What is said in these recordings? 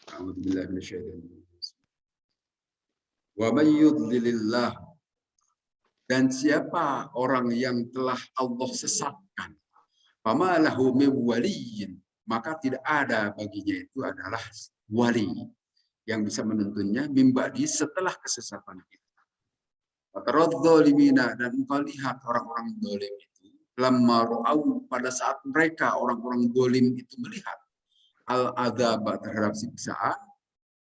A'udzubillahi minasyaitonir rajim. Wa may yudlilillah, dan siapa orang yang telah Allah sesatkan, fama lahu min waliyyin, maka tidak ada baginya itu adalah wali yang bisa menuntunnya mim ba'di setelah kesesatan itu. Fatarad zalimina, dan engkau lihat orang-orang zalim itu, lamma ra'au, pada saat mereka orang-orang zalim itu melihat al adzab, terhadap siksaan,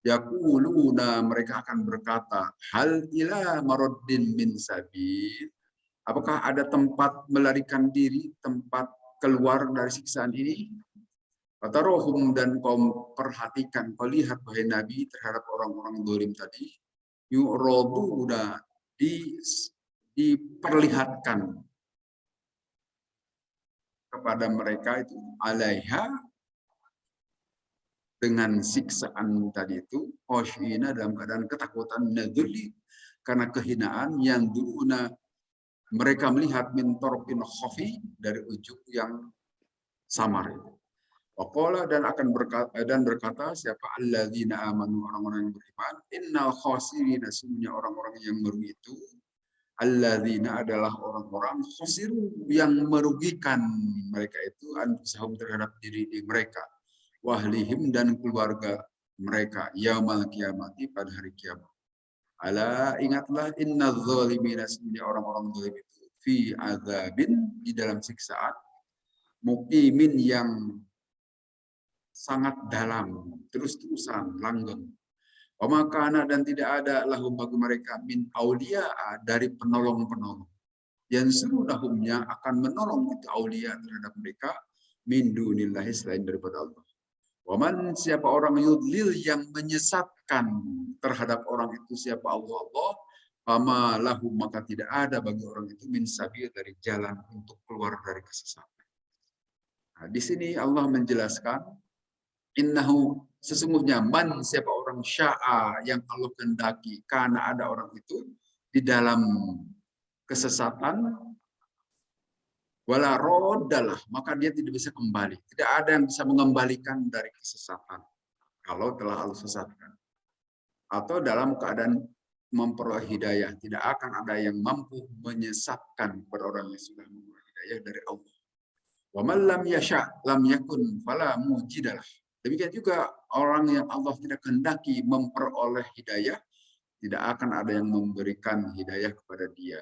yaquluna, mereka akan berkata, hal ila maraddin min sabil, apakah ada tempat melarikan diri, tempat keluar dari siksaan ini? Fatarohum, dan kau perhatikan, kau lihat wahai Nabi terhadap orang-orang zalim tadi, yu'raduna, diperlihatkan kepada mereka itu, alaiha, dengan siksaan tadi itu, khosyina, dalam keadaan ketakutan, nadzuli, karena kehinaan, yang duuna, mereka melihat min torqin khafi, dari ujung yang samar itu. Waqala, dan berkata siapa alladzina amanu, orang-orang yang beriman, innal khasirina, sesungguhnya orang-orang yang merugi itu, alladzina, adalah orang-orang khasiru, yang merugikan mereka itu, anfusahum, terhadap diri mereka, wahlihim, dan keluarga mereka, yaumal kiamati, pada hari kiamat. Ala, ingatlah, innadz zalimina, sesungguhnya orang-orang zalim itu, fi adzabin, di dalam siksaan, muqimin, yang sangat dalam, terus-terusan, langgeng. Wa makana, dan tidak ada lahum bagi mereka min aulia, dari penolong-penolong, yang suruh lahumnya akan menolong itu aulia terhadap mereka, min dunillahi, selain daripada Allah. Waman, siapa orang yudlil, yang menyesatkan terhadap orang itu siapa Allah, fama lahum, maka tidak ada bagi orang itu min sabil, dari jalan untuk keluar dari kesesatan. Nah, di sini Allah menjelaskan, innahu, sesungguhnya man, siapa orang sya'a, yang Allah kehendaki, karena ada orang itu di dalam kesesatan, wala roddalah, maka dia tidak bisa kembali. Tidak ada yang bisa mengembalikan dari kesesatan kalau telah Allah sesatkan. Atau dalam keadaan memperoleh hidayah, tidak akan ada yang mampu menyesatkan kepada orang yang sudah memperoleh hidayah dari Allah. Wa man lam yasha lam yakun fala mujidalah. Demikian juga orang yang Allah tidak kehendaki memperoleh hidayah, tidak akan ada yang memberikan hidayah kepada dia.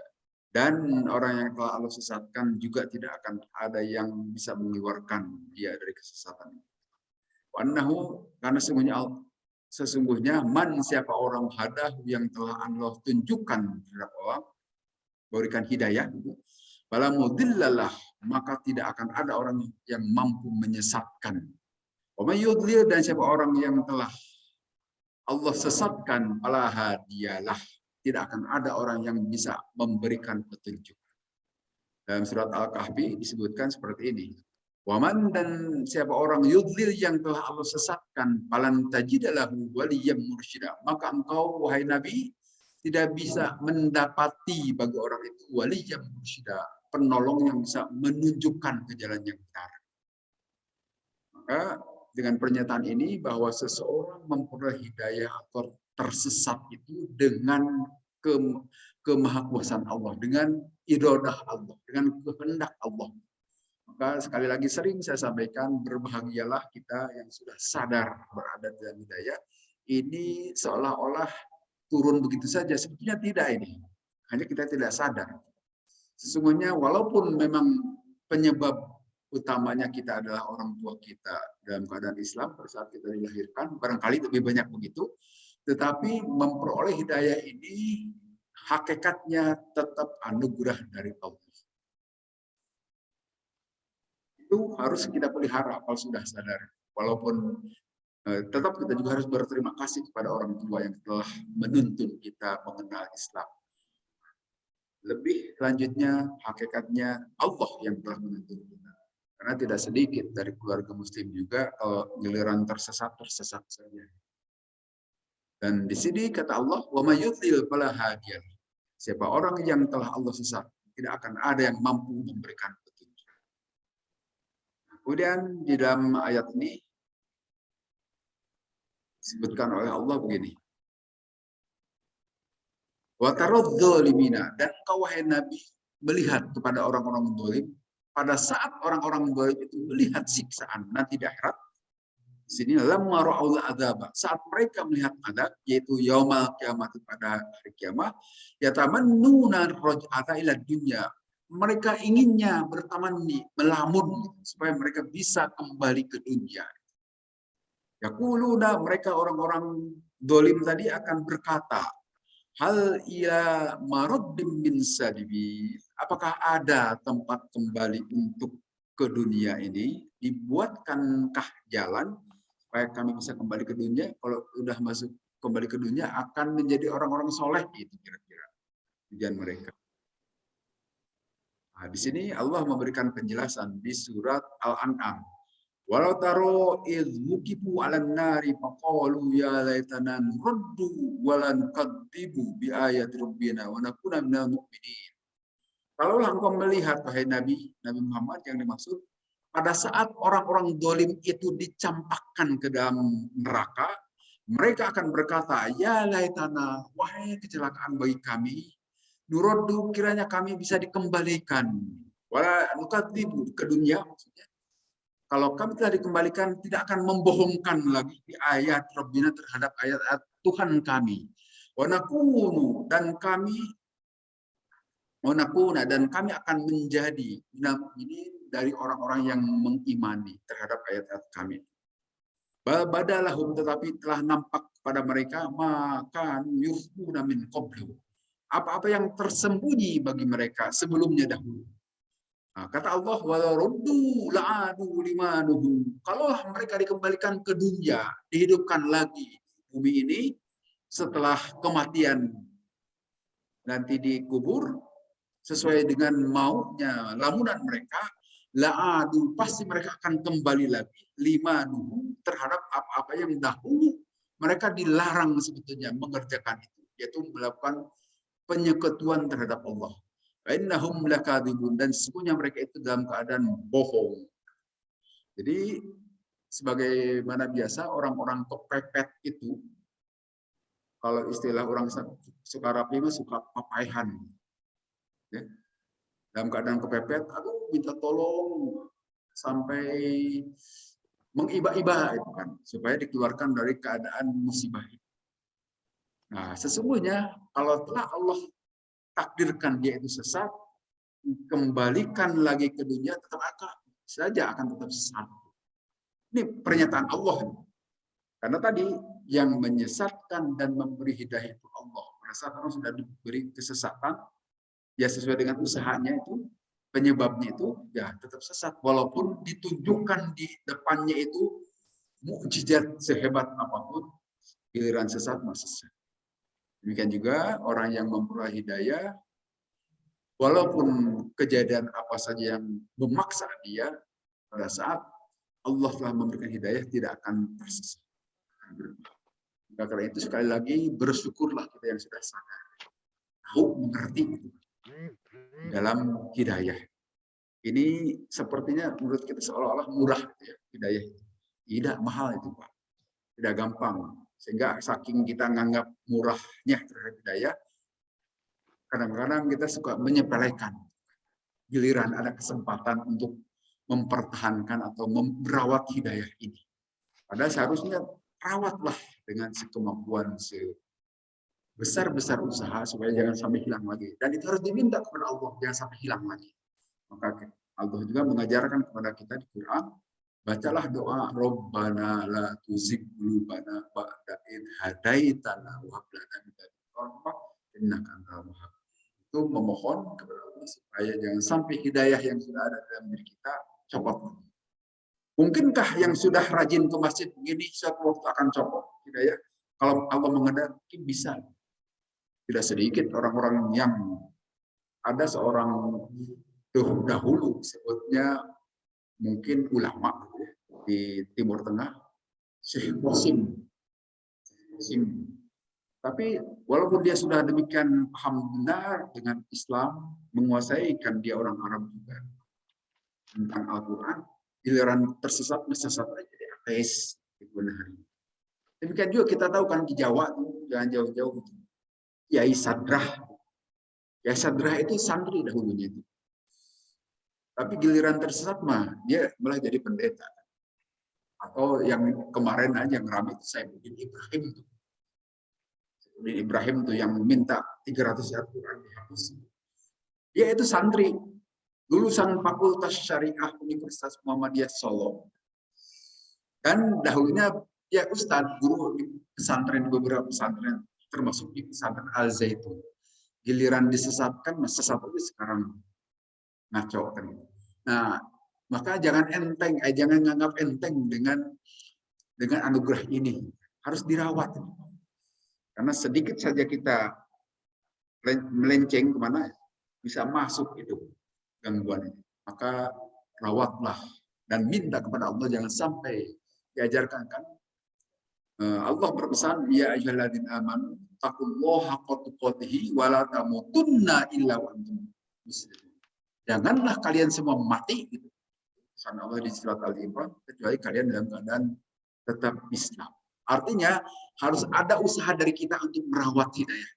Dan orang yang telah Allah sesatkan juga tidak akan ada yang bisa mengeluarkan dia dari kesesatan. Wanahu, karena sesungguhnya man, siapa orang hadah, yang telah Allah tunjukkan terhadap Allah, berikan hidayah, fala mudillalah, maka tidak akan ada orang yang mampu menyesatkan. Wa may yudlil, dan siapa orang yang telah Allah sesatkan, fala hadiyalah, tidak akan ada orang yang bisa memberikan petunjuk. Dalam surat Al-Kahfi disebutkan seperti ini. Waman, dan siapa orang yudlil, yang telah Allah sesatkan, falan tajidalahu waliyyan mursyida, maka engkau wahai Nabi tidak bisa mendapati bagi orang itu waliyyan mursyida, penolong yang bisa menunjukkan ke jalan yang benar. Maka dengan pernyataan ini bahwa seseorang memperoleh hidayah atau tersesat itu dengan kemahakuasaan Allah, dengan iradah Allah, dengan kehendak Allah. Maka sekali lagi sering saya sampaikan, berbahagialah kita yang sudah sadar berada dalam hidayah. Ini seolah-olah turun begitu saja, sebetulnya tidak ini. Hanya kita tidak sadar. Sesungguhnya walaupun memang penyebab utamanya kita adalah orang tua kita dalam keadaan Islam pada saat kita dilahirkan, barangkali lebih banyak begitu, tetapi memperoleh hidayah ini hakikatnya tetap anugerah dari Allah. Itu harus kita pelihara kalau sudah sadar. Walaupun tetap kita juga harus berterima kasih kepada orang tua yang telah menuntun kita mengenal Islam. Lebih lanjutnya, hakikatnya Allah yang telah menuntun kita. Karena tidak sedikit dari keluarga muslim juga giliran tersesat saja. Dan di sini kata Allah, wa may yudlil fala hadiya. Siapa orang yang telah Allah sesat, tidak akan ada yang mampu memberikan petunjuk. Kemudian di dalam ayat ini Disebutkan oleh Allah begini. Wa taradzalimina, dan engkau wahai Nabi melihat kepada orang-orang zalim pada saat orang-orang zalim itu melihat siksaan nanti di akhirat. Di sini lamma ra'ul adzab, saat mereka melihat adab yaitu yaumul kiamat, pada hari kiamat, yatamannuna raj'ata ila dunya, mereka inginnya bertamanni, melamun supaya mereka bisa kembali ke dunia. Yaquluna, mereka orang-orang zalim tadi akan berkata, hal ia maraddim bin sadibi, apakah ada tempat kembali untuk ke dunia ini? Dibuatkankah jalan supaya kami bisa kembali ke dunia? Kalau sudah masuk kembali ke dunia akan menjadi orang-orang soleh, itu kira-kira tujuan mereka. Nah, di sini Allah memberikan penjelasan di surat Al-An'am. Walau taro idh wukifu 'alan nari faqalu ya laitana nuraddu wa la nukadzibu bi ayati rabbina wa nakuna minal mu'minin. Kalau engkau melihat wahai Nabi Muhammad, yang dimaksud pada saat orang-orang zalim itu dicampakkan ke dalam neraka, mereka akan berkata, ya laitana, wahai kecelakaan bagi kami, nuraddu, kiranya kami bisa dikembalikan, wala nukadzibu, ke dunia maksudnya. Kalau kami telah dikembalikan, tidak akan membohongkan lagi di ayat Rabbina, terhadap ayat Tuhan kami. Wanakunu, dan kami akan menjadi ini dari orang-orang yang mengimani terhadap ayat-ayat kami. Badalahum, tetapi telah nampak kepada mereka maka yukhuna min qablu, apa-apa yang tersembunyi bagi mereka sebelumnya dahulu. Nah, kata Allah, walaruddu la'adu limanuhu. Kalau mereka dikembalikan ke dunia, dihidupkan lagi bumi ini setelah kematian, nanti dikubur sesuai dengan maunya lamunan mereka, la'adu, pasti mereka akan kembali lagi limanuhu, terhadap apa-apa yang dahulu mereka dilarang sebetulnya mengerjakan itu, yaitu melakukan penyekutuan terhadap Allah. Innahum lakadzibun, dan sesungguhnya mereka itu dalam keadaan bohong. Jadi sebagaimana biasa orang-orang kepepet itu, kalau istilah orang suka rapi suka papaihan. Ya. Dalam keadaan kepepet, aduh minta tolong sampai mengiba-iba itu kan, supaya dikeluarkan dari keadaan musibah. Nah, sesungguhnya kalau telah Allah takdirkan dia itu sesat, kembalikan lagi ke dunia, tetap akan tetap sesat. Ini pernyataan Allah. Karena tadi yang menyesatkan dan memberi hidayah itu Allah. Pada saat orang sudah diberi kesesatan, ya sesuai dengan usahanya itu, penyebabnya itu ya tetap sesat. Walaupun ditunjukkan di depannya itu mukjizat sehebat apapun, giliran sesat masih sesat. Demikian juga orang yang memperoleh hidayah, walaupun kejadian apa saja yang memaksa dia, pada saat Allah telah memberikan hidayah tidak akan tersesat. Karena itu sekali lagi bersyukurlah kita yang sudah sadar, tahu, mengerti itu dalam hidayah. Ini sepertinya menurut kita seolah-olah murah ya, hidayah. Tidak mahal itu Pak, tidak gampang. Sehingga saking kita menganggap murahnya terhadap hidayah, kadang-kadang kita suka menyepelekan. Giliran ada kesempatan untuk mempertahankan atau merawat hidayah ini. Padahal seharusnya rawatlah dengan sekemampuan, sebesar-besar usaha supaya jangan sampai hilang lagi. Dan itu harus diminta kepada Allah, jangan sampai hilang lagi. Maka Allah juga mengajarkan kepada kita di Quran, bacalah doa Rabbana la tuzigh qulubana ba'da idh hadaitana wa hab lana min ladunka rahmah innaka antal wahhab. Itu memohon kepada Allah supaya jangan sampai hidayah yang sudah ada dalam diri kita copot. Mungkinkah yang sudah rajin ke masjid begini suatu waktu akan copot hidayah? Kalau Allah mengendaki bisa. Tidak sedikit orang-orang yang ada seorang dahulu sebutnya mungkin ulama di Timur Tengah, Syekh Qasim. Tapi walaupun dia sudah demikian paham benar dengan Islam, menguasai, kan dia orang Arab juga, tentang Al-Quran, giliran tersesat aja jadi ateis. Demikian juga kita tahu kan di Jawa tuh, jangan jauh-jauh gitu. Kiai Sadrah. Kiai Sadrah itu santri dahulunya itu. Tapi giliran tersesat mah dia malah jadi pendeta. Atau yang kemarin aja yang ramai itu Saifuddin Ibrahim tuh. Saifuddin Ibrahim tuh yang minta 300 ayat Quran dihapus. Dia itu santri, lulusan Fakultas Syariah Universitas Muhammadiyah Solo. Dan dahulunya ya Ustadz, guru di pesantren, beberapa pesantren, termasuk di pesantren Al Zaitun. Giliran disesatkan, sesat itu sekarang ngaco kan. Nah, maka jangan jangan menganggap enteng dengan anugerah ini. Harus dirawat. Karena sedikit saja kita melenceng kemana, bisa masuk itu gangguan ini. Maka rawatlah dan minta kepada Allah jangan sampai diajarkan kan. Allah berpesan, ya ayyuhalladzina amanu taqullaha haqqa tuqatih wa la tamutunna illa wa antum muslimun. Janganlah kalian semua mati gitu. Pesan Allah di surat Al-Imran, kecuali kalian dalam keadaan tetap Islam. Artinya harus ada usaha dari kita untuk merawat hidayah.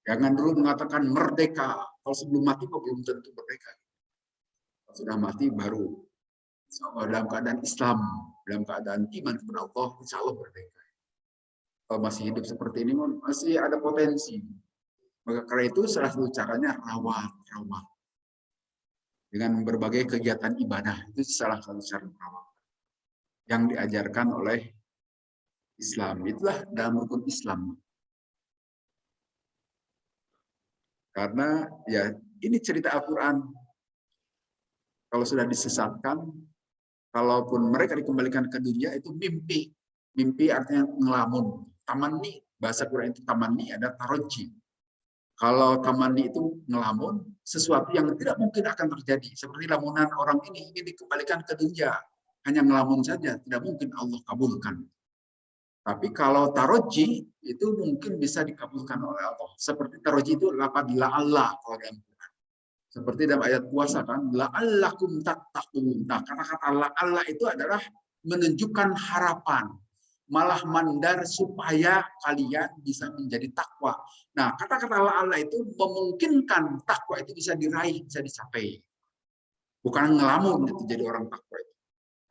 Jangan dulu mengatakan merdeka. Kalau sebelum mati kok belum tentu merdeka. Kalau sudah mati baru dalam keadaan Islam, dalam keadaan iman kepada Allah, insya Allah merdeka. Kalau masih hidup seperti ini masih ada potensi. Maka karena itu salah satu caranya rawat. Dengan berbagai kegiatan ibadah, itu salah satu cara merawat yang diajarkan oleh Islam. Itulah dalam rukun Islam. Karena ya ini cerita Al-Quran. Kalau sudah disesatkan, kalaupun mereka dikembalikan ke dunia itu mimpi. Mimpi artinya ngelamun. Tamanni, bahasa Quran itu tamanni ada taroji. Kalau tamanni itu ngelamun, sesuatu yang tidak mungkin akan terjadi. Seperti lamunan orang ini dikembalikan ke dunia. Hanya ngelamun saja, tidak mungkin Allah kabulkan. Tapi kalau taroji itu mungkin bisa dikabulkan oleh Allah. Seperti taroji itu lafaz la'allah kalau dalam Quran. Seperti dalam ayat puasa kan, la'allakum tattaqun. Nah, kata-kata la'allah itu adalah menunjukkan harapan, malah mandar supaya kalian bisa menjadi takwa. Nah, kata-kata la'allah itu memungkinkan takwa itu bisa diraih, bisa dicapai. Bukan ngelamun itu jadi orang takwa itu.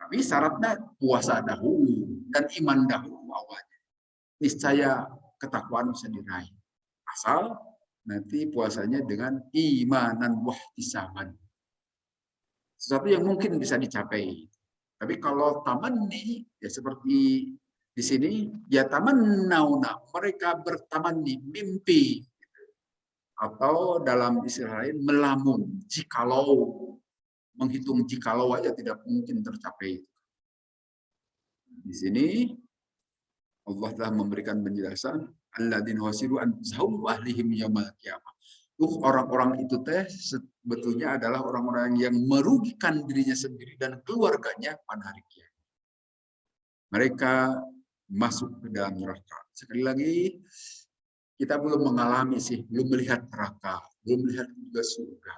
Tapi syaratnya puasa dahulu dan iman dahulu awalnya. Niscaya ketakwaan bisa diraih. Asal nanti puasanya dengan imanan wahtisaban. Sesuatu yang mungkin bisa dicapai. Tapi kalau tamanni, ya seperti di sini, ya tamannauna, mereka bertamanni, mimpi. Atau dalam istilah lain, melamun, jikalau. Menghitung jikalau aja tidak mungkin tercapai. Di sini Allah telah memberikan penjelasan alladzina wasiru anfusahum wa ahlihim yaumil qiyamah. Orang-orang itu teh sebetulnya adalah orang-orang yang merugikan dirinya sendiri dan keluarganya pada hari kiamat. Mereka masuk ke dalam neraka. Sekali lagi kita belum mengalami sih, belum melihat neraka, belum melihat juga surga.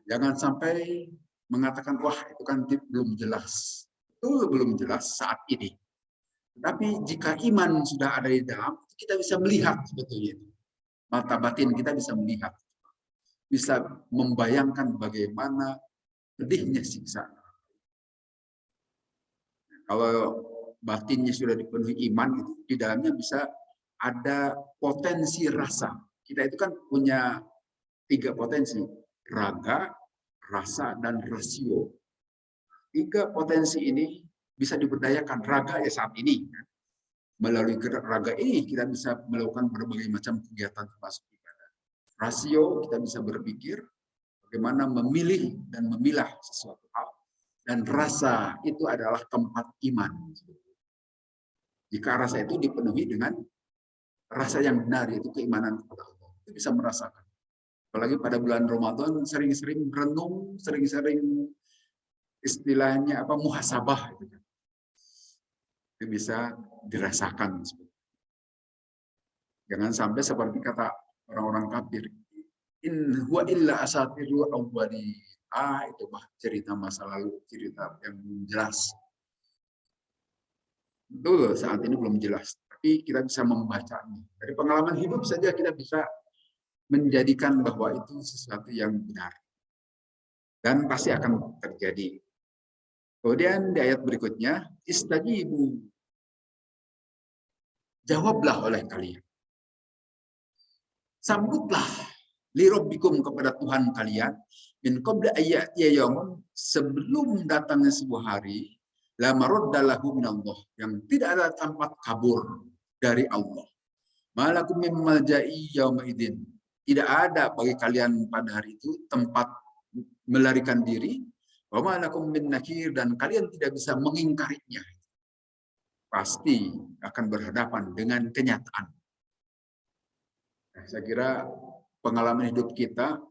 Jangan sampai mengatakan, wah itu kan belum jelas. Itu belum jelas saat ini. Tapi jika iman sudah ada di dalam, kita bisa melihat sebetulnya. Mata batin kita bisa melihat. Bisa membayangkan bagaimana pedihnya siksa. Kalau batinnya sudah dipenuhi iman, itu di dalamnya bisa ada potensi rasa. Kita itu kan punya 3 potensi. Raga, rasa, dan rasio. 3 potensi ini bisa diberdayakan. Raga ya saat ini. Melalui raga ini kita bisa melakukan berbagai macam kegiatan termasuk ibadah. Rasio kita bisa berpikir bagaimana memilih dan memilah sesuatu hal. Dan rasa itu adalah tempat iman. Jika rasa itu dipenuhi dengan rasa yang benar, yaitu keimanan kepada Allah. Itu bisa merasakan. Apalagi pada bulan Ramadan sering-sering renung, sering-sering istilahnya muhasabah gitu. Itu bisa dirasakan. Jangan sampai seperti kata orang-orang kafir, in huwa illa asatirul awwalin. Itu cerita masa lalu, cerita yang jelas. Betul, saat ini belum jelas, tapi kita bisa membacanya. Dari pengalaman hidup saja kita bisa menjadikan bahwa itu sesuatu yang benar dan pasti akan terjadi. Kemudian di ayat berikutnya, istajibu, jawablah oleh kalian. Sambutlah lirabbikum kepada Tuhan kalian min qabla ayyatiya yaumun, sebelum datangnya sebuah hari la maradda lahu minallah, yang tidak ada tempat kabur dari Allah. Malakum min malja'i yauma idzin, tidak ada bagi kalian pada hari itu tempat melarikan diri. Wa malakum min nakir, dan kalian tidak bisa mengingkarinya. Pasti akan berhadapan dengan kenyataan. Nah, saya kira pengalaman hidup kita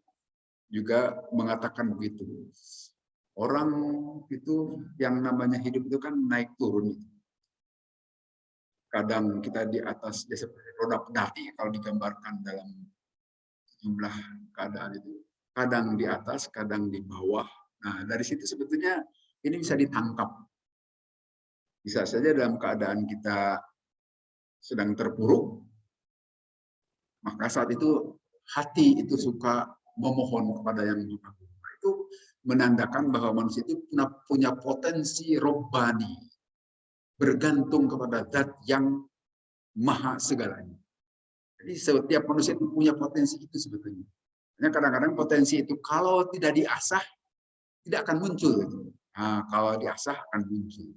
juga mengatakan begitu. Orang itu yang namanya hidup itu kan naik turun. Kadang kita di atas, ya seperti roda pedati kalau digambarkan dalam jumlah keadaan itu. Kadang di atas, kadang di bawah. Nah, dari situ sebetulnya ini bisa ditangkap. Bisa saja dalam keadaan kita sedang terpuruk, maka saat itu hati itu suka memohon kepada yang Maha Kuasa. Itu menandakan bahwa manusia itu punya potensi robbani, bergantung kepada zat yang maha segalanya. Jadi setiap manusia itu punya potensi itu sebetulnya. Hanya kadang-kadang potensi itu kalau tidak diasah tidak akan muncul. Nah, kalau diasah akan muncul.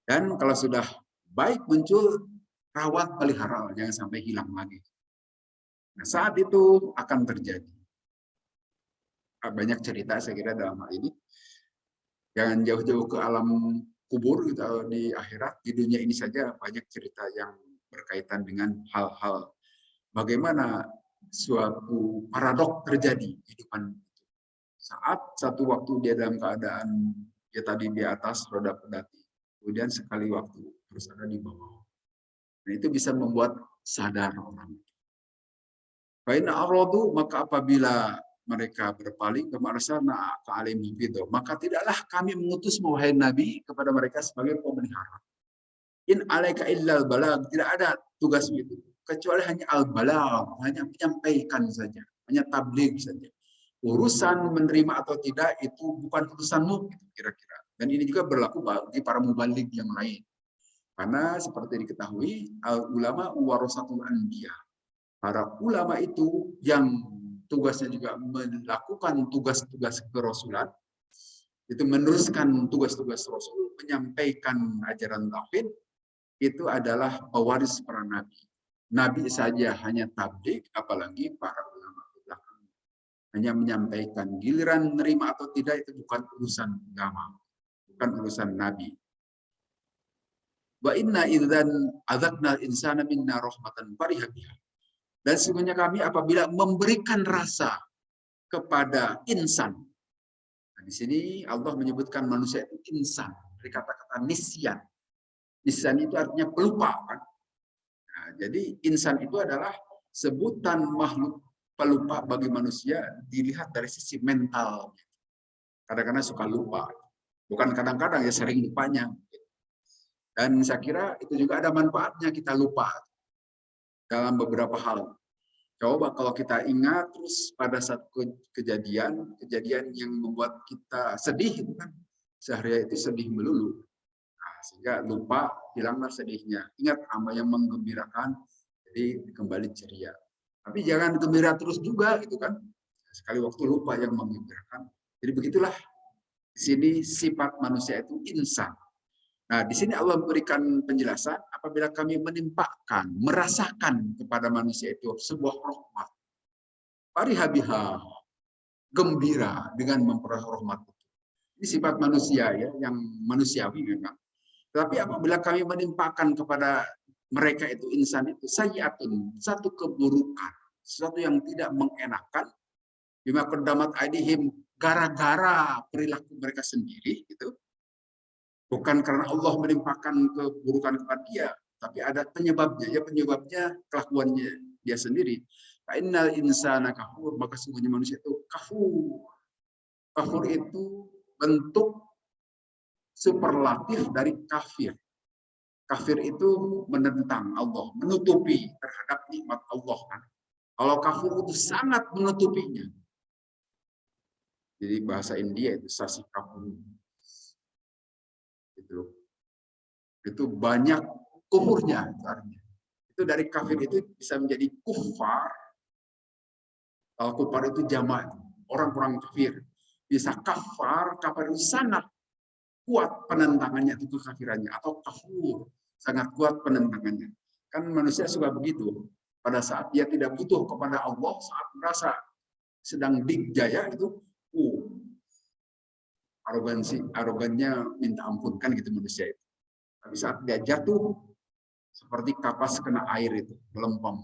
Dan kalau sudah baik muncul, rawat pelihara, jangan sampai hilang lagi. Nah, saat itu akan terjadi. Banyak cerita saya kira dalam hal ini. Jangan jauh-jauh ke alam kubur gitu, di akhirat, di dunia ini saja banyak cerita yang berkaitan dengan hal-hal bagaimana suatu paradok terjadi di depan. Saat satu waktu dia dalam keadaan dia tadi di atas roda pedati, kemudian sekali waktu harus ada di bawah. Nah, itu bisa membuat sadar orang. Faina aradu, maka apabila mereka berpaling ke marsana ka'alim bidu, maka tidaklah kami mengutus wahai Nabi kepada mereka sebagai pemelihara. In alaika illal balag, tidak ada tugas itu kecuali hanya al-balag, hanya menyampaikan saja, hanya tabligh saja. Urusan menerima atau tidak itu bukan urusanmu, kira-kira. Dan ini juga berlaku bagi para mubaligh yang lain. Karena seperti diketahui, ulama warasatul anbiya. Para ulama itu yang tugasnya juga melakukan tugas-tugas kerasulan, itu meneruskan tugas-tugas Rasul, menyampaikan ajaran tauhid, itu adalah pewaris para nabi. Nabi saja hanya tabligh, apalagi para ulama belakang. Hanya menyampaikan, giliran menerima atau tidak itu bukan urusan agama, bukan urusan nabi. Wa inna idzan adzaqna insana minna rahmatan fariha biha. Dan sesungguhnya kami apabila memberikan rasa kepada insan. Nah, di sini Allah menyebutkan manusia itu insan dari kata-kata nisyan. Nisyan itu artinya pelupa, kan? Nah, jadi insan itu adalah sebutan makhluk pelupa bagi manusia dilihat dari sisi mental. Kadang-kadang suka lupa. Bukan kadang-kadang, ya sering lupanya. Dan saya kira itu juga ada manfaatnya kita lupa dalam beberapa hal. Coba kalau kita ingat terus pada satu kejadian yang membuat kita sedih, itu kan sehari itu sedih melulu. Nah, sehingga lupa, hilanglah sedihnya. Ingat apa yang menggembirakan, jadi kembali ceria. Tapi jangan gembira terus juga, gitu kan. Sekali waktu lupa yang menggembirakan. Jadi begitulah di sini sifat manusia itu insan. Nah, di sini Allah memberikan penjelasan apabila kami menimpakan, merasakan kepada manusia itu sebuah rahmat. Farihabiha, gembira dengan memperoleh rahmat. Ini sifat manusia ya, yang manusiawi memang. Tapi apabila kami menimpakan kepada mereka itu insan itu sayyi'atun, satu keburukan, sesuatu yang tidak mengenakan, bima qaddamat aydihim, gara-gara perilaku mereka sendiri gitu. Bukan karena Allah menimpakan keburukan kepada dia, tapi ada penyebabnya. Ya penyebabnya kelakuannya dia sendiri. Innal insana kafur, maka sungguhnya manusia itu kafur. Kafur itu bentuk superlatif dari kafir. Kafir itu menentang Allah, menutupi terhadap nikmat Allah kan. Kalau kafir itu sangat menutupinya. Jadi bahasa India itu sasi kafir. Itu banyak kufurnya artinya. Itu dari kafir itu bisa menjadi kufar. Kalau kufar itu jamak, orang-orang kafir. Bisa kafar itu sangat kuat penentangannya itu kekafirannya, atau kafur, sangat kuat penentangannya. Kan manusia suka begitu. Pada saat dia tidak butuh kepada Allah, saat merasa sedang dijaya itu, arogannya minta ampun kan gitu manusia itu. Tapi saat dia jatuh seperti kapas kena air itu, melempem.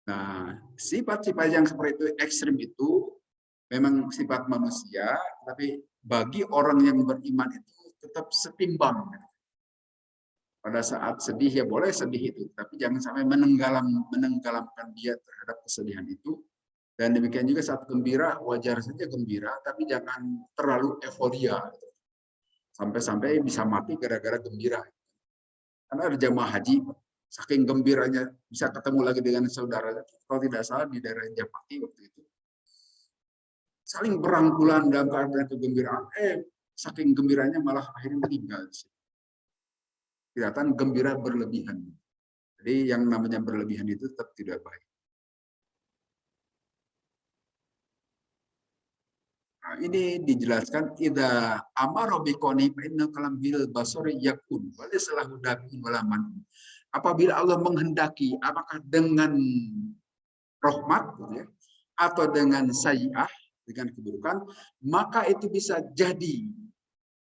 Nah, sifat-sifat yang seperti itu ekstrim itu memang sifat manusia, tapi bagi orang yang beriman itu tetap setimbang. Pada saat sedih ya boleh sedih itu, tapi jangan sampai menenggelamkan dia terhadap kesedihan itu. Dan demikian juga saat gembira, wajar saja gembira, tapi jangan terlalu euforia. Sampai-sampai bisa mati gara-gara gembira. Karena ada jamaah haji, saking gembiranya bisa ketemu lagi dengan saudara. Kalau tidak salah di daerah Japati waktu itu. Saling berangkulan dalam keadaan kegembiraan. Saking gembiranya malah akhirnya meninggal. Kelihatan gembira berlebihan. Jadi yang namanya berlebihan itu tetap tidak baik. Nah, ini dijelaskan idza amara biqoni fa inna kalam bil basari yakun wa laysa dabi walaman. Apabila Allah menghendaki apakah dengan rahmat ya, atau dengan sayyi'ah, dengan keburukan, maka itu bisa jadi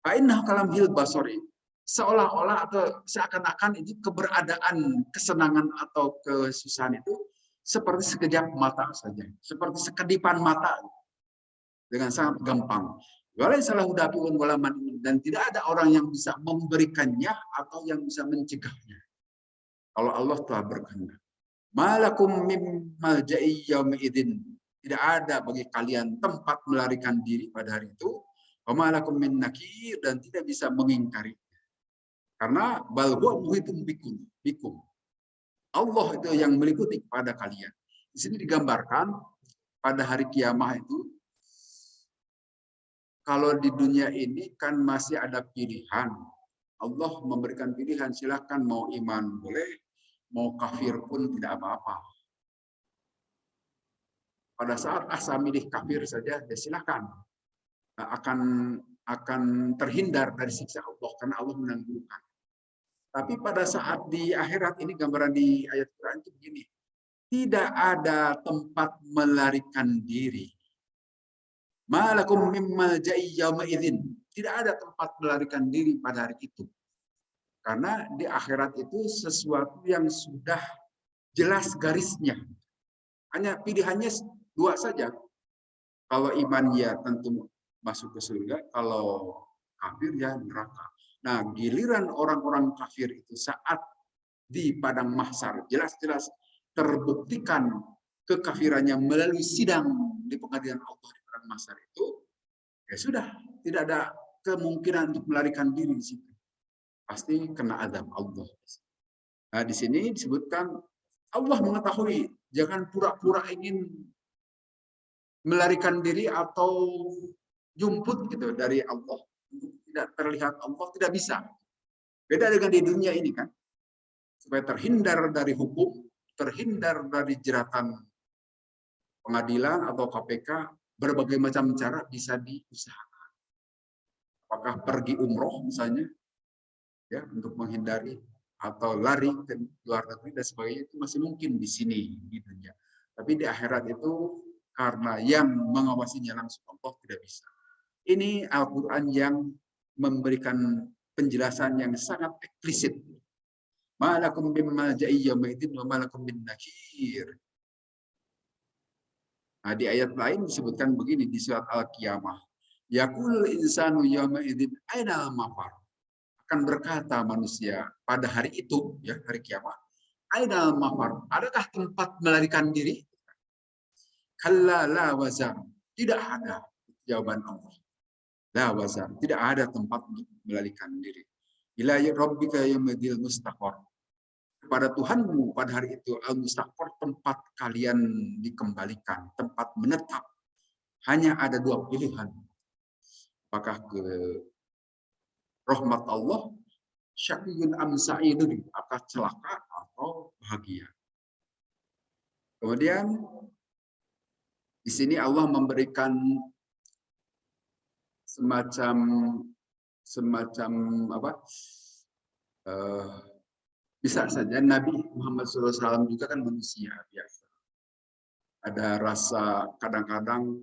fa inna kalam bil basari, seolah-olah atau seakan-akan itu keberadaan kesenangan atau kesusahan itu seperti sekejap mata saja, seperti sekedipan mata, dengan sangat gampang. Walai salah dapiun walaman, dan tidak ada orang yang bisa memberikannya atau yang bisa mencegahnya. Kalau Allah telah berkehendak. Malakum mim malja'i yaumidin. Tidak ada bagi kalian tempat melarikan diri pada hari itu. Wa malakum min nakir, dan tidak bisa mengingkari. Karena bal huwa muhitum bikum. Allah itu yang meliputi pada kalian. Di sini digambarkan pada hari kiamat itu, kalau di dunia ini kan masih ada pilihan. Allah memberikan pilihan, silakan mau iman boleh, mau kafir pun tidak apa-apa. Pada saat asa milih kafir saja, ya silakan. Akan terhindar dari siksa Allah karena Allah menangguhkan. Tapi pada saat di akhirat ini, gambaran di ayat Quran itu begini. Tidak ada tempat melarikan diri. Malakum mimma ja'i yauma idzin. Tidak ada tempat melarikan diri pada hari itu. Karena di akhirat itu sesuatu yang sudah jelas garisnya. Hanya pilihannya dua saja. Kalau iman ya tentu masuk ke surga, kalau kafir ya neraka. Nah, giliran orang-orang kafir itu saat di padang mahsyar jelas-jelas terbuktikan kekafirannya melalui sidang di pengadilan Allah di padang mahsyar itu, ya sudah, tidak ada kemungkinan untuk melarikan diri di situ. Pasti kena azab Allah. Nah, di sini disebutkan Allah mengetahui, jangan pura-pura ingin melarikan diri atau jumput gitu dari Allah. Tidak terlihat Allah, tidak bisa. Beda dengan di dunia ini kan. Supaya terhindar dari hukum, terhindar dari jeratan pengadilan atau KPK, berbagai macam cara bisa diusahakan. Apakah pergi umroh misalnya, ya untuk menghindari, atau lari ke luar negeri dan sebagainya, itu masih mungkin di sini di dunia. Tapi di akhirat itu karena yang mengawasinya langsung Allah tidak bisa. Ini Al-Quran yang memberikan penjelasan yang sangat eksplisit. Malakum mimma ja'i yaumidin wa malakum min nakir. Nah, di ayat lain disebutkan begini di surat Al-Qiyamah. Yaqul insanu yauma idzin aina mafar. Akan berkata manusia pada hari itu, ya hari kiamat, aina mafar. Adakah tempat melarikan diri? Kalla la wazar. Tidak ada, jawaban Allah. La wazar. Tidak ada tempat untuk melarikan diri. Ila rabbika yaumil mustaqar. Kepada Tuhanmu pada hari itu al-mustaqar, tempat kalian dikembalikan, tempat menetap. Hanya ada dua pilihan. Apakah ke rahmat Allah, syaqiyun am sa'idun, apakah celaka atau bahagia. Kemudian di sini Allah memberikan semacam apa? Bisa saja Nabi Muhammad SAW juga kan manusia biasa. Ada rasa kadang-kadang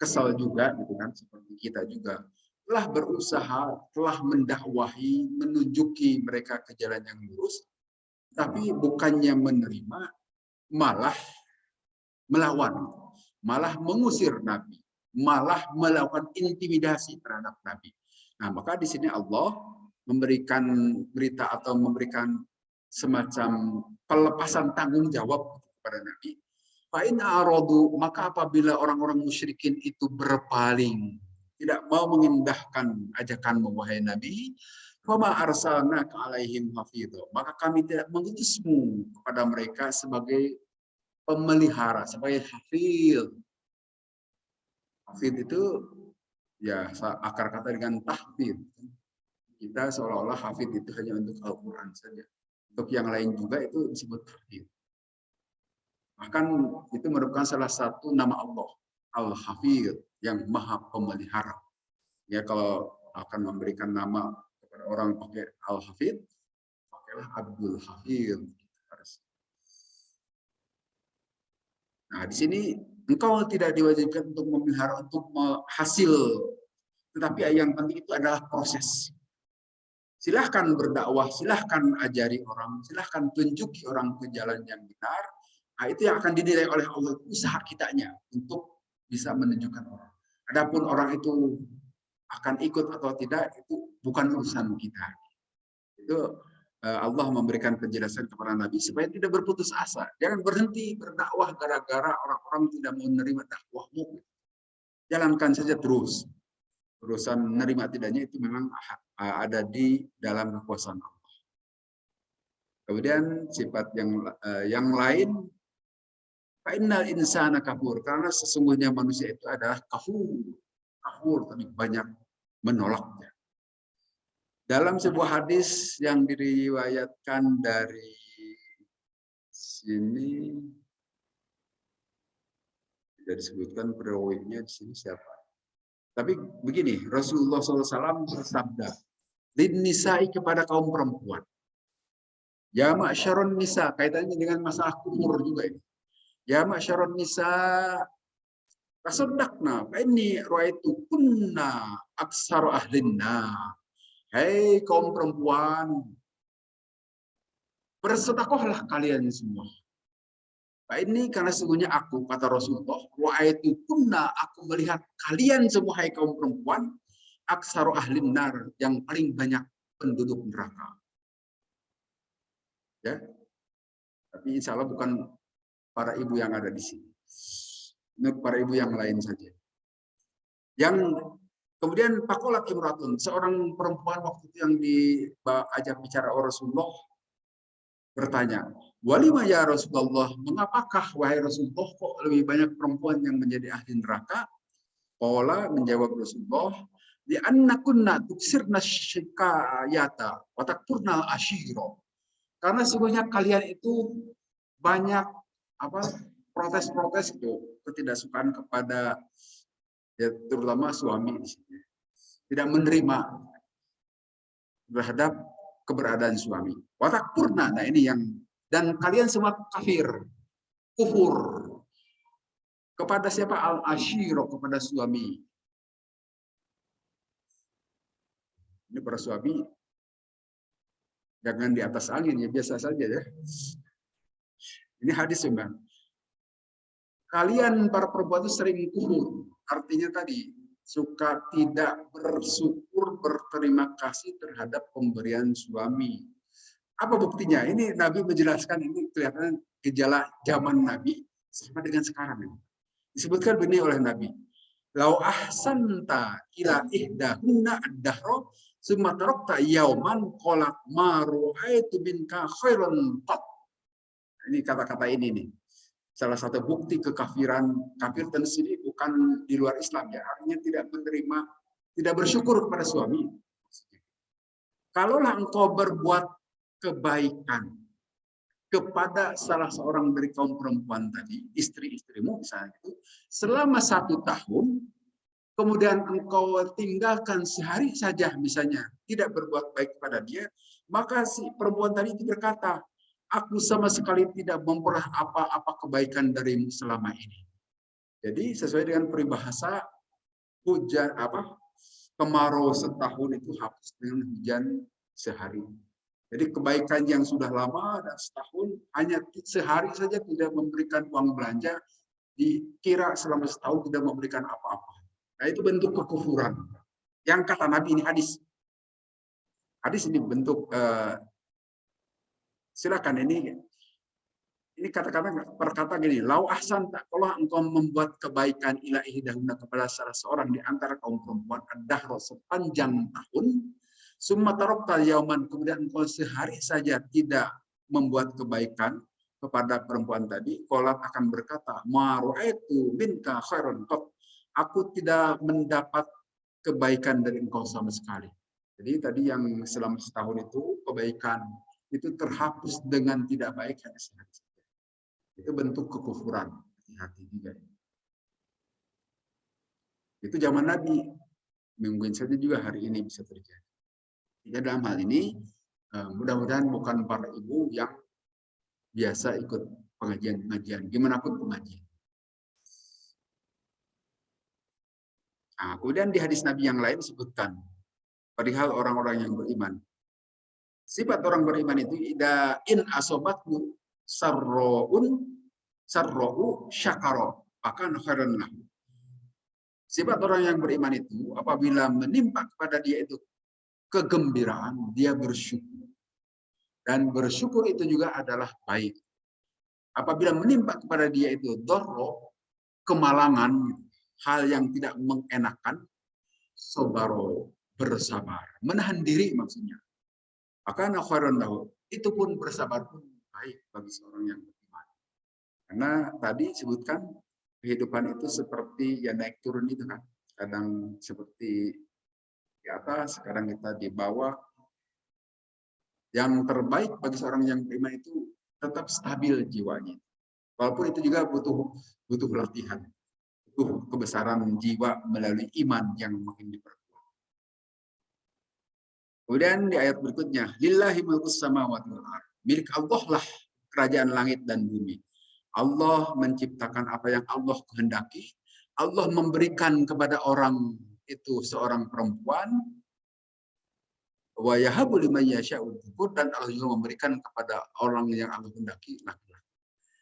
kesal juga, gitu kan, seperti kita juga. Telah berusaha, telah mendakwahi, menunjuki mereka ke jalan yang lurus, tapi bukannya menerima, malah melawan, malah mengusir Nabi, malah melakukan intimidasi terhadap Nabi. Nah, maka di sini Allah memberikan berita atau memberikan semacam pelepasan tanggung jawab kepada Nabi. Fa'in a'radu, maka apabila orang-orang musyrikin itu berpaling, tidak mau mengindahkan ajakanmu wahai Nabi, fama arsalnaka alaihim hafidha, maka kami tidak mengutusmu kepada mereka sebagai pemelihara, sebagai hafidh. Hafidh itu ya akar kata dengan tahfidz. Kita seolah-olah hafidh itu hanya untuk Al-Quran saja. Untuk yang lain juga itu disebut hafidh. Bahkan itu merupakan salah satu nama Allah, Al-Hafidh, yang maha pemelihara. Ya, kalau akan memberikan nama kepada orang pakai Al-Hafidh, pakailah Abdul Hafidh. Nah, di sini engkau tidak diwajibkan untuk memelihara, untuk hasil. Tetapi yang penting itu adalah proses. Silahkan berdakwah, silahkan ajari orang, silahkan tunjuki orang ke jalan yang benar. Nah, itu yang akan dinilai oleh Allah, usaha kitanya untuk bisa menunjukkan orang. Adapun orang itu akan ikut atau tidak, itu bukan urusan kita. Itu Allah memberikan penjelasan kepada Nabi supaya tidak berputus asa. Jangan berhenti berdakwah gara-gara orang-orang tidak mau menerima dakwahmu. Jalankan saja terus. Urusan menerima tidaknya itu memang ada di dalam kekuasaan Allah. Kemudian sifat yang lain, fa'innal insana kafur, karena sesungguhnya manusia itu adalah kafur, tapi banyak menolaknya. Dalam sebuah hadis yang diriwayatkan dari sini, tidak disebutkan perawinya di sini siapa. Tapi begini, Rasulullah SAW bersabda, "Lin-nisa'i," kepada kaum perempuan. Ya ma'syaron nisa, kaitannya dengan masalah kufur juga ini. Ya ma'syaron nisa, tasaddaqna, fa inni ra'aitu kunna aktsara ahlinna. Hei kaum perempuan, bersedekahlah kalian semua. Ini karena sesungguhnya aku, kata Rasulullah, wa'aitu kunna, aku melihat kalian semua, hai kaum perempuan, aksaru ahlin nar, yang paling banyak penduduk neraka. Ya, tapi insya Allah bukan para ibu yang ada di sini. Ini para ibu yang lain saja. Yang kemudian pakolat imratun, seorang perempuan waktu itu yang diajak bicara oleh Rasulullah, bertanya, walima ya Rasulullah, mengapakah wahai Rasulullah kok lebih banyak perempuan yang menjadi ahli neraka? Qala, menjawab Rasulullah, li anna kunna tuksirna syikayata wa takfurnal ashira. Karena sesungguhnya kalian itu banyak protes-protes itu, ketidaksukaan kepada ya, terutama suami di sini. Tidak menerima terhadap keberadaan suami. Watak purna, nah ini yang, dan kalian semua kafir, kufur kepada siapa? Al-ashiro, kepada suami. Ini para suami jangan di atas angin ya, biasa saja ya. Ini hadis memang. Kalian para perempuan itu sering kufur, artinya tadi suka tidak bersyukur, berterima kasih terhadap pemberian suami. Apa buktinya? Ini Nabi menjelaskan, ini kelihatan gejala zaman Nabi sama dengan sekarang. Disebutkan begini oleh Nabi. Lau ahsanta ila ihdahunna ad-dahra Summa tarakta yauman qalat ma ru'aitu minka khairan qat. Ini kata-kata ini nih. Salah satu bukti kekafiran. Kafir dan sini bukan di luar Islam ya. Artinya tidak menerima, tidak bersyukur kepada suami. Kalaulah engkau berbuat kebaikan kepada salah seorang dari kaum perempuan tadi, istri-istrimu misalnya itu, selama 1 tahun, kemudian engkau tinggalkan sehari saja misalnya, tidak berbuat baik kepada dia, maka si perempuan tadi itu berkata, aku sama sekali tidak memperoleh apa-apa kebaikan darimu selama ini. Jadi sesuai dengan peribahasa, hujan kemarau setahun itu hapus dengan hujan sehari. Jadi kebaikan yang sudah lama dan setahun hanya sehari saja tidak memberikan uang belanja, dikira selama setahun tidak memberikan apa-apa. Nah itu bentuk kekufuran. Yang kata Nabi ini hadis. Hadis ini bentuk silakan ini kata-kata perkata gini, lau ahsan tak, kalau engkau membuat kebaikan ila ihdahunna kepada salah seorang di antara kaum perempuan ad-dahra sepanjang tahun, summa tarakta yauman, kemudian engkau sehari saja tidak membuat kebaikan kepada perempuan tadi, qalat akan berkata, ma ru'aitu minka khairan qat, aku tidak mendapat kebaikan dari engkau sama sekali. Jadi tadi yang selama setahun itu kebaikan itu terhapus dengan tidak baik hanya sehari. Itu bentuk kekufuran. Hati-hati juga. Itu zaman Nabi. Mungkin saja juga hari ini bisa terjadi. Jadi dalam hal ini, mudah-mudahan bukan para ibu yang biasa ikut pengajian-pengajian. Gimana pun pengajian. Nah, kemudian di hadis Nabi yang lain sebutkan perihal orang-orang yang beriman. Sifat orang beriman itu in asobatku sarro'u syakaro, akan khairan lahu. Sifat orang yang beriman itu apabila menimpa kepada dia itu kegembiraan, dia bersyukur. Dan bersyukur itu juga adalah baik. Apabila menimpa kepada dia itu dorro, kemalangan, hal yang tidak mengenakan, sobaro, bersabar. Menahan diri maksudnya. Akan khairan lahu. Itu pun bersabar pun baik bagi seorang yang beriman. Karena tadi sebutkan kehidupan itu seperti ya naik turun itu kan. Kadang seperti di atas, kadang kita di bawah. Yang terbaik bagi seorang yang beriman itu tetap stabil jiwanya. Walaupun itu juga butuh latihan. Butuh kebesaran jiwa melalui iman yang makin diperkuat. Kemudian di ayat berikutnya, lillahi mulkus samawati wal ardh. Milik Allah lah kerajaan langit dan bumi. Allah menciptakan apa yang Allah kehendaki. Allah memberikan kepada orang itu seorang perempuan. Wa yahabu liman yasha'u dzukura, dan Allah juga memberikan kepada orang yang Allah kehendaki laki-laki.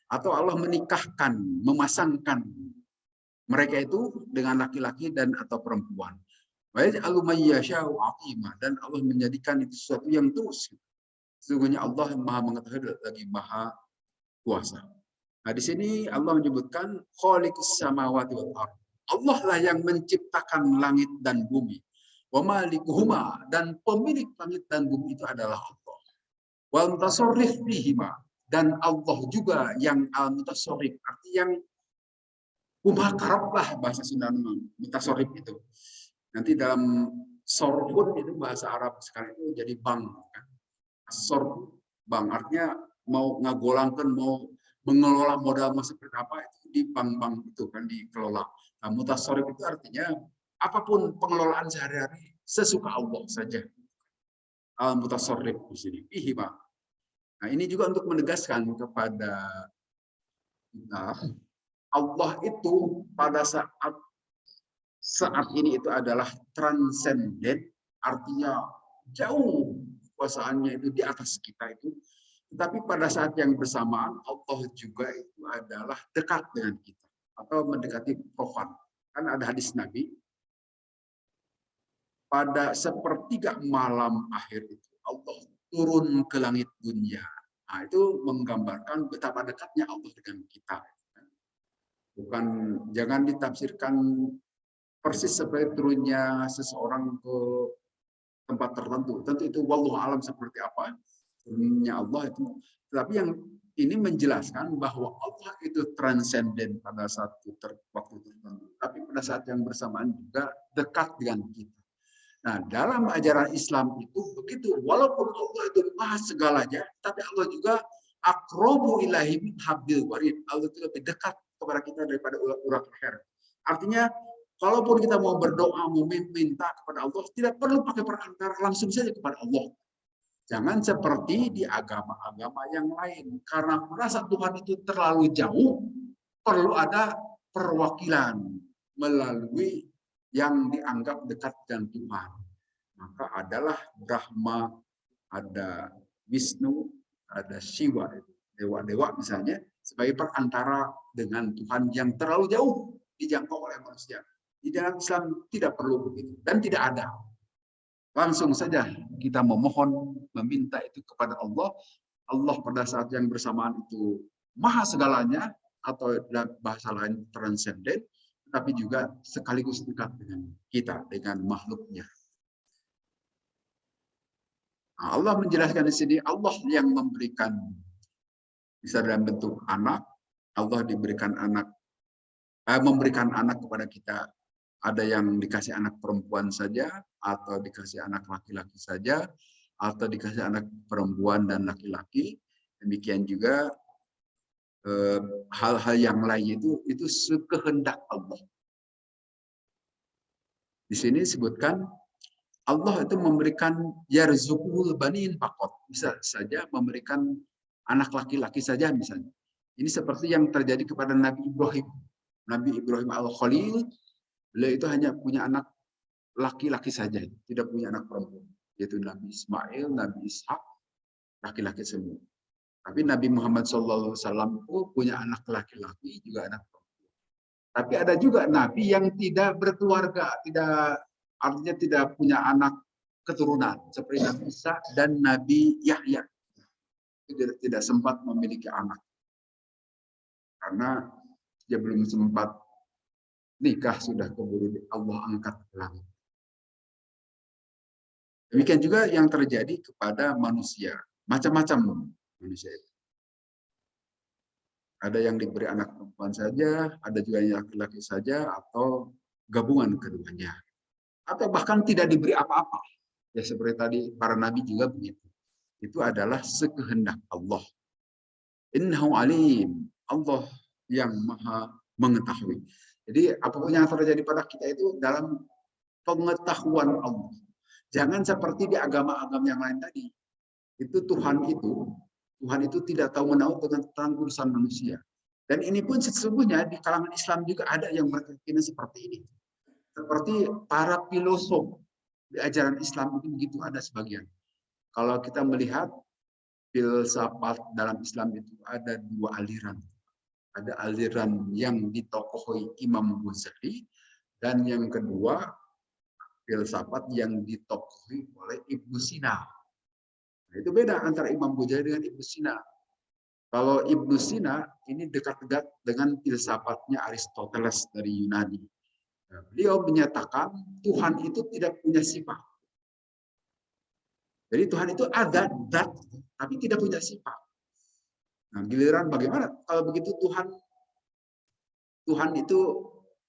Atau Allah menikahkan, memasangkan mereka itu dengan laki-laki dan atau perempuan. Dan Allah menjadikan itu sesuatu yang terus. Sesungguhnya Allah Maha mengetahui lagi Maha kuasa. Nah, di sini Allah menyebutkan khaliqus samawati wal ardh. Allah lah yang menciptakan langit dan bumi. Wa malikuhuma, dan pemilik langit dan bumi itu adalah Allah. Wal mutasarrif bihima, dan Allah juga yang al-mutasarrif, arti yang umakarab lah bahasa Sunda mutasarrif itu. Nanti dalam sorfun itu bahasa Arab sekarang itu jadi bank. Sorf bank artinya mau ngagolangkan, mau mengelola modal seperti apa itu di bank-bank itu kan dikelola. Nah, mutasarrif itu artinya apapun pengelolaan sehari-hari sesuka Allah saja. Al-mutasarrif di sini. Ihima. Nah, ini juga untuk menegaskan kepada kita, Allah itu pada saat ini itu adalah transenden, artinya jauh kuasaannya itu di atas kita itu. Tetapi pada saat yang bersamaan Allah juga itu adalah dekat dengan kita atau mendekati profan. Kan ada hadis Nabi, pada sepertiga malam akhir itu Allah turun ke langit dunia. Nah, itu menggambarkan betapa dekatnya Allah dengan kita. Bukan, jangan ditafsirkan persis seperti turunnya seseorang ke tempat tertentu. Tentu itu wallahu alam seperti apa ilmunya Allah itu. Tetapi yang ini menjelaskan bahwa Allah itu transenden pada waktu tertentu. Tapi pada saat yang bersamaan juga dekat dengan kita. Nah, dalam ajaran Islam itu begitu. Walaupun Allah itu maha segalanya, tapi Allah juga akrobu ilahi min hablil warid. Allah itu lebih dekat kepada kita daripada urat leher. Artinya, kalaupun kita mau berdoa, mau minta kepada Allah, tidak perlu pakai perantara, langsung saja kepada Allah. Jangan seperti di agama-agama yang lain. Karena merasa Tuhan itu terlalu jauh, perlu ada perwakilan melalui yang dianggap dekat dengan Tuhan. Maka adalah Brahma, ada Wisnu, ada Shiva, dewa-dewa misalnya, sebagai perantara dengan Tuhan yang terlalu jauh dijangkau oleh manusia. Di dalam Islam tidak perlu begitu, dan tidak ada. Langsung saja kita memohon, meminta itu kepada Allah. Allah pada saat yang bersamaan itu maha segalanya, atau dalam bahasa lain transenden, tapi juga sekaligus dekat dengan kita, dengan makhluknya. Nah, Allah menjelaskan di sini, Allah yang memberikan, bisa dalam bentuk anak, Allah memberikan anak kepada kita. Ada yang dikasih anak perempuan saja, atau dikasih anak laki-laki saja, atau dikasih anak perempuan dan laki-laki. Demikian juga hal-hal yang lain itu sekehendak Allah. Di sini disebutkan Allah itu memberikan yarzuqul banin faqat. Bisa saja memberikan anak laki-laki saja misalnya. Ini seperti yang terjadi kepada Nabi Ibrahim. Nabi Ibrahim al-Khalil, beliau itu hanya punya anak laki-laki saja, tidak punya anak perempuan. Yaitu Nabi Ismail, Nabi Ishak, laki-laki semua. Tapi Nabi Muhammad SAW punya anak laki-laki, juga anak perempuan. Tapi ada juga Nabi yang tidak berkeluarga, artinya tidak punya anak keturunan. Seperti Nabi Isa dan Nabi Yahya. Tidak sempat memiliki anak. Karena dia belum sempat nikah, sudah keburu Allah angkat ke langit. Demikian juga yang terjadi kepada manusia. Macam-macam manusia itu. Ada yang diberi anak perempuan saja, ada juga yang laki-laki saja, atau gabungan keduanya. Atau bahkan tidak diberi apa-apa. Ya seperti tadi para nabi juga begitu. Itu adalah sekehendak Allah. Innahu alim. Allah yang maha mengetahui. Jadi apapun yang terjadi pada kita itu dalam pengetahuan Allah. Jangan seperti di agama-agama yang lain tadi. Tuhan itu tidak tahu menahu tentang urusan manusia. Dan ini pun sesungguhnya di kalangan Islam juga ada yang berkeyakinan seperti ini. Seperti para filosof di ajaran Islam itu begitu, ada sebagian. Kalau kita melihat filsafat dalam Islam itu ada dua aliran. Ada aliran yang ditokohi Imam Ghazali, dan yang kedua filsafat yang ditokohi oleh Ibnu Sina. Nah, itu beda antara Imam Ghazali dengan Ibnu Sina. Kalau Ibnu Sina ini dekat-dekat dengan filsafatnya Aristoteles dari Yunani. Nah, beliau menyatakan Tuhan itu tidak punya sifat. Jadi Tuhan itu ada zat, tapi tidak punya sifat. Nah, giliran bagaimana kalau begitu Tuhan itu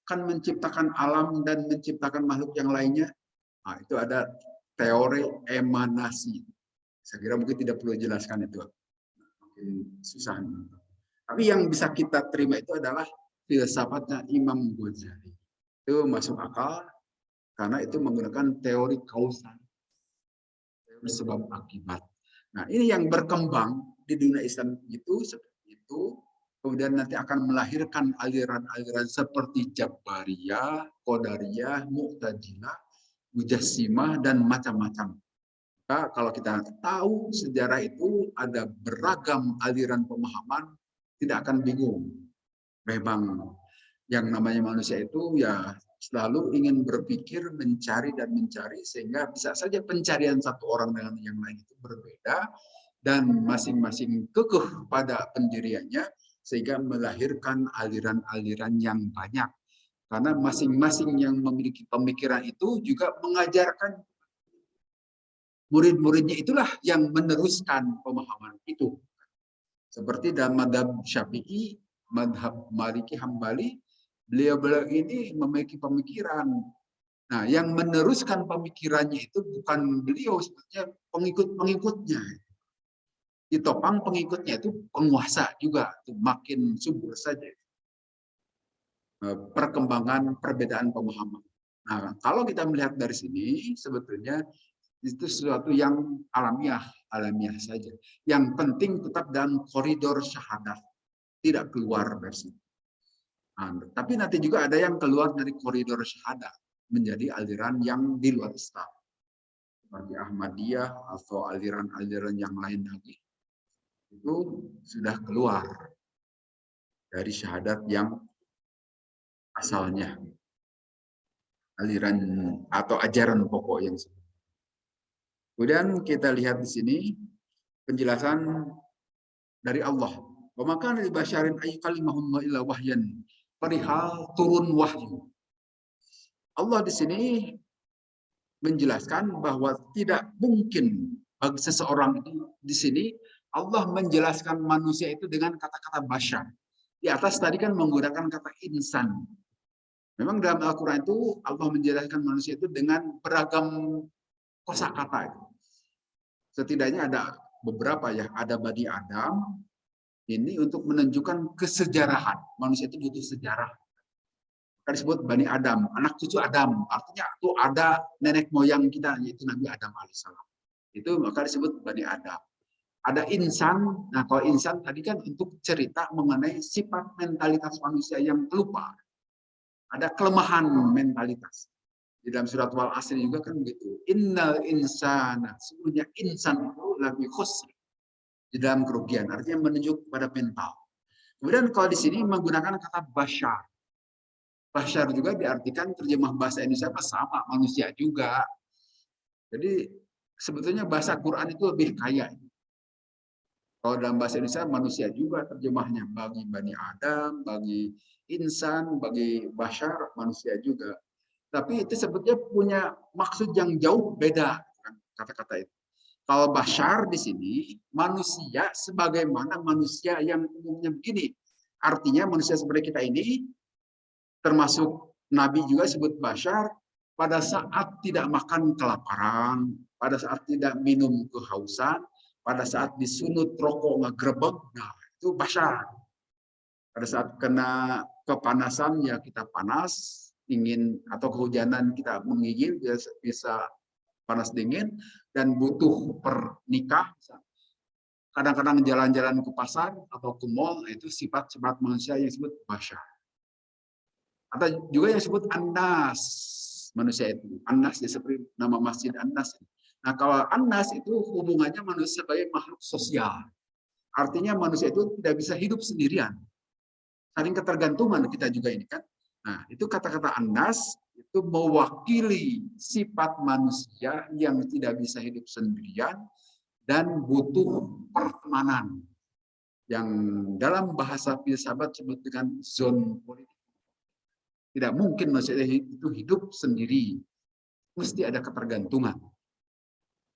kan menciptakan alam dan menciptakan makhluk yang lainnya. Nah, itu ada teori emanasi. Saya kira mungkin tidak perlu jelaskan itu. Mungkin susah. Tapi yang bisa kita terima itu adalah filsafatnya Imam Ghazali. Itu masuk akal karena itu menggunakan teori kausal. Teori sebab akibat. Nah, ini yang berkembang di dunia Islam itu seperti itu. Kemudian nanti akan melahirkan aliran-aliran seperti Jabariyah, Qadariyah, Mu'tazilah, Mujassimah, dan macam-macam. Nah, kalau kita tahu sejarah itu ada beragam aliran pemahaman, tidak akan bingung. Memang yang namanya manusia itu ya selalu ingin berpikir, mencari dan mencari, sehingga bisa saja pencarian satu orang dengan yang lain itu berbeda, dan masing-masing kekeh pada pendiriannya, sehingga melahirkan aliran-aliran yang banyak. Karena masing-masing yang memiliki pemikiran itu juga mengajarkan murid-muridnya itulah yang meneruskan pemahaman itu. Seperti dalam madhab Syafi'i, madhab Maliki, Hambali, beliau-beliau ini memiliki pemikiran. Nah, yang meneruskan pemikirannya itu bukan beliau, sebetulnya pengikut-pengikutnya. Ditopang pengikutnya itu penguasa juga, itu makin subur saja perkembangan perbedaan pemahaman. Nah, kalau kita melihat dari sini, sebetulnya itu sesuatu yang alamiah saja. Yang penting tetap dalam koridor syahadah, tidak keluar dari situ. Nah, tapi nanti juga ada yang keluar dari koridor syahadah, menjadi aliran yang di luar Islam, seperti Ahmadiyah atau aliran-aliran yang lain lagi. Itu sudah keluar dari syahadat yang asalnya, aliran atau ajaran pokok yang sebut. Kemudian kita lihat di sini penjelasan dari Allah. Wa maka dari basyarin ay kalimahum illa wahyan. Perihal turun wahyu. Allah di sini menjelaskan bahwa tidak mungkin bagi seseorang itu di sini Allah menjelaskan manusia itu dengan kata-kata basyar. Di atas tadi kan menggunakan kata insan. Memang dalam Al-Quran itu Allah menjelaskan manusia itu dengan beragam kosakata itu. Setidaknya ada beberapa ya, ada Bani Adam ini untuk menunjukkan kesejarahan. Manusia itu butuh sejarah. Maka disebut Bani Adam, anak cucu Adam. Artinya itu ada nenek moyang kita, yaitu Nabi Adam alaihissalam. Itu maka disebut Bani Adam. Ada insan. Nah, kalau insan tadi kan untuk cerita mengenai sifat mentalitas manusia yang lupa. Ada kelemahan mentalitas. Di dalam surat Wal Asr juga kan begitu. Innal insana, sebenarnya insan itu lebih khusr, di dalam kerugian, artinya menunjuk pada mental. Kemudian kalau di sini menggunakan kata basyar. Basyar juga diartikan terjemah bahasa Indonesia apa sama, manusia juga. Jadi sebetulnya bahasa Quran itu lebih kaya. Kalau dalam bahasa Indonesia manusia juga terjemahnya, bagi Bani Adam, bagi insan, bagi basyar, manusia juga. Tapi itu sebetulnya punya maksud yang jauh beda kata-kata itu. Kalau basyar di sini manusia sebagaimana manusia yang umumnya begini. Artinya manusia seperti kita ini termasuk Nabi juga sebut basyar pada saat tidak makan kelaparan, pada saat tidak minum kehausan, pada saat disunut rokok ngegrebek, nah itu basyar. Pada saat kena kepanasan ya kita panas, ingin atau kehujanan kita menggigil bisa panas dingin dan butuh pernikah. Kadang-kadang jalan-jalan ke pasar atau ke mall itu sifat-sifat manusia yang disebut basyar. Atau juga yang disebut An-Nas, manusia itu. An-Nas ya seperti nama masjid An-Nas. Nah, kalau An-Nas itu hubungannya manusia sebagai makhluk sosial. Artinya manusia itu tidak bisa hidup sendirian. Saling ketergantungan kita juga ini kan. Nah, itu kata-kata An-Nas itu mewakili sifat manusia yang tidak bisa hidup sendirian dan butuh pertemanan. Yang dalam bahasa filsafat disebut dengan zon politik. Tidak mungkin manusia itu hidup sendiri. Mesti ada ketergantungan.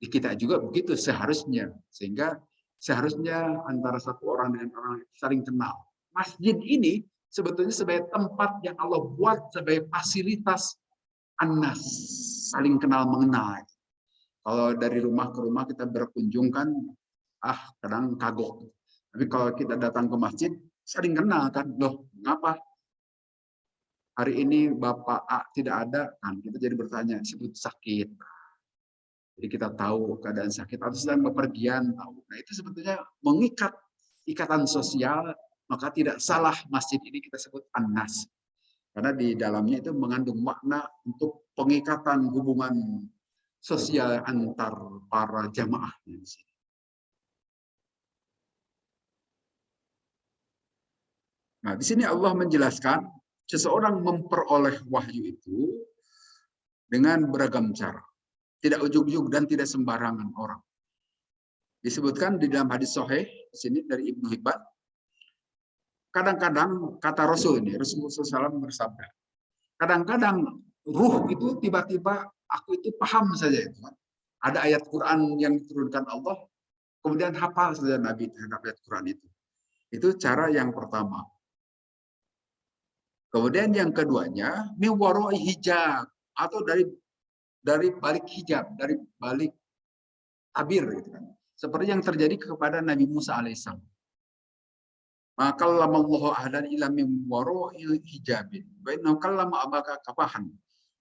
Di kita juga begitu seharusnya. Sehingga seharusnya antara satu orang dengan orang lain saling kenal. Masjid ini sebetulnya sebagai tempat yang Allah buat sebagai fasilitas An-Nas, saling kenal mengenal. Kalau dari rumah ke rumah kita berkunjung kan, kadang kagok. Tapi kalau kita datang ke masjid, saling kenal kan, loh ngapa hari ini Bapak A tidak ada, kan kita jadi bertanya, sebut sakit. Jadi kita tahu keadaan sakit atau sedang bepergian, tahu. Nah itu sebetulnya mengikat ikatan sosial, maka tidak salah masjid ini kita sebut An-Nas. Karena di dalamnya itu mengandung makna untuk pengikatan hubungan sosial antar para jamaah di sini. Nah, di sini Allah menjelaskan seseorang memperoleh wahyu itu dengan beragam cara. Tidak ujug-ujug dan tidak sembarangan orang. Disebutkan di dalam hadis sahih di sini dari Ibnu Hibban. Kadang-kadang kata Rasul ini, Rasulullah SAW bersabda, kadang-kadang ruh itu tiba-tiba aku itu paham saja itu. Ada ayat Quran yang diturunkan Allah, kemudian hafal saja Nabi terhadap ayat Quran itu. Itu cara yang pertama. Kemudian yang keduanya, miwaroi hijab, atau dari balik hijab, dari balik tabir gitu kan. Seperti yang terjadi kepada Nabi Musa alaihissalam. Maka lama Allah ahdan ila min waroi hijabin. Wa innahu kallama abaka kafahan.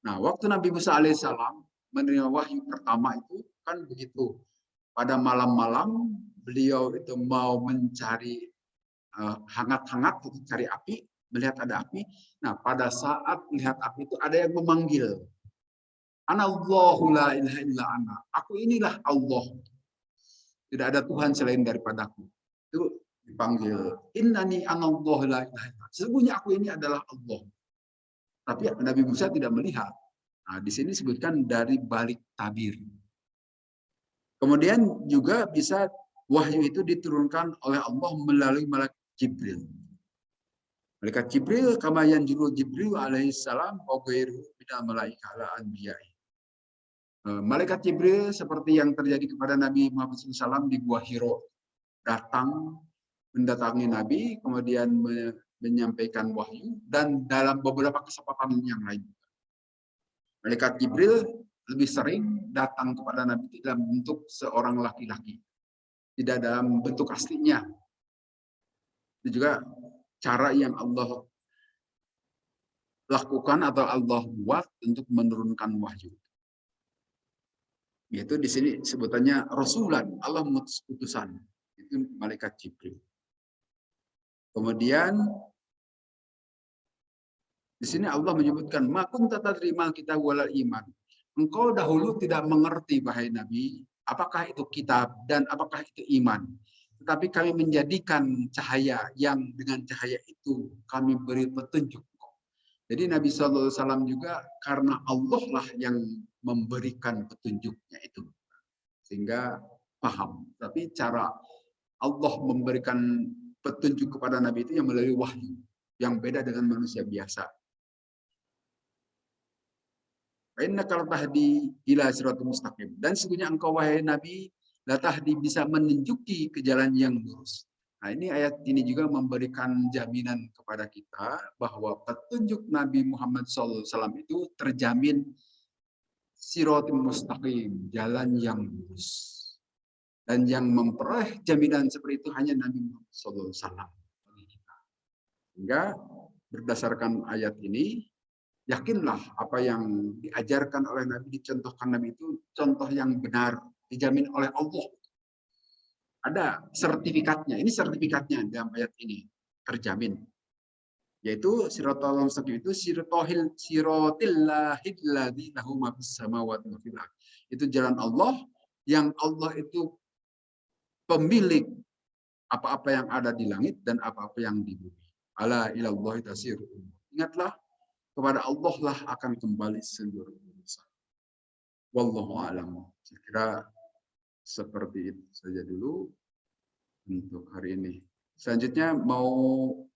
Nah, waktu Nabi Musa alaihissalam menerima wahyu pertama itu kan begitu. Pada malam-malam beliau itu mau mencari hangat-hangat, cari api, melihat ada api. Nah, pada saat melihat api itu ada yang memanggil. Ana Allahu la ilaha illa ana. Aku inilah Allah. Tidak ada Tuhan selain daripadaku. Itu dipanggil. Innani ana Allahu la ilaha illa. Sesungguhnya aku ini adalah Allah. Tapi Nabi Musa tidak melihat. Nah, di sini disebutkan dari balik tabir. Kemudian juga bisa wahyu itu diturunkan oleh Allah melalui malaikat Jibril. Malaikat Jibril kama yanzilu Jibril alaihissalam wa ghairu minal malaikah ala anbiya'i. Malaikat Jibril seperti yang terjadi kepada Nabi Muhammad SAW di Gua Hiro, datang mendatangi Nabi, kemudian menyampaikan wahyu, dan dalam beberapa kesempatan yang lain. Malaikat Jibril lebih sering datang kepada Nabi dalam bentuk seorang laki-laki, tidak dalam bentuk aslinya. Itu juga cara yang Allah lakukan atau Allah buat untuk menurunkan wahyu. Yaitu di sini sebutannya Rasulan, Allah mengutus utusan. Itu malaikat Jibril. Kemudian di sini Allah menyebutkan makum tata terima kita walal iman. Engkau dahulu tidak mengerti wahai Nabi, apakah itu kitab dan apakah itu iman. Tetapi kami menjadikan cahaya yang dengan cahaya itu kami beri petunjuk. Jadi Nabi SAW juga karena Allah lah yang memberikan petunjuknya itu. Sehingga paham. Tapi cara Allah memberikan petunjuk kepada Nabi itu yang melalui wahyu. Yang beda dengan manusia biasa. Innaka latahdi ila siratal mustaqim. Dan sesungguhnya engkau wahai Nabi latahdi bisa menunjuki ke jalan yang lurus. Nah, ini ayat ini juga memberikan jaminan kepada kita bahwa petunjuk Nabi Muhammad SAW itu terjamin siratal mustaqim, jalan yang lurus. Dan yang memperoleh jaminan seperti itu hanya Nabi Muhammad SAW. Sehingga berdasarkan ayat ini, yakinlah apa yang diajarkan oleh Nabi, dicontohkan Nabi itu contoh yang benar, dijamin oleh Allah. Ada sertifikatnya, ini sertifikatnya dalam ayat ini, terjamin. Yaitu siratal mustaqim itu sirotillahilladzi lahu ma fis samawati wa fil ardh. Itu jalan Allah yang Allah itu pemilik apa-apa yang ada di langit dan apa-apa yang di bumi. Ala ilallahi tasirul umur. Ingatlah, kepada Allah lah akan kembali seluruh urusan. Wallahu a'lam. Saya kira seperti itu saja dulu untuk hari ini. Selanjutnya mau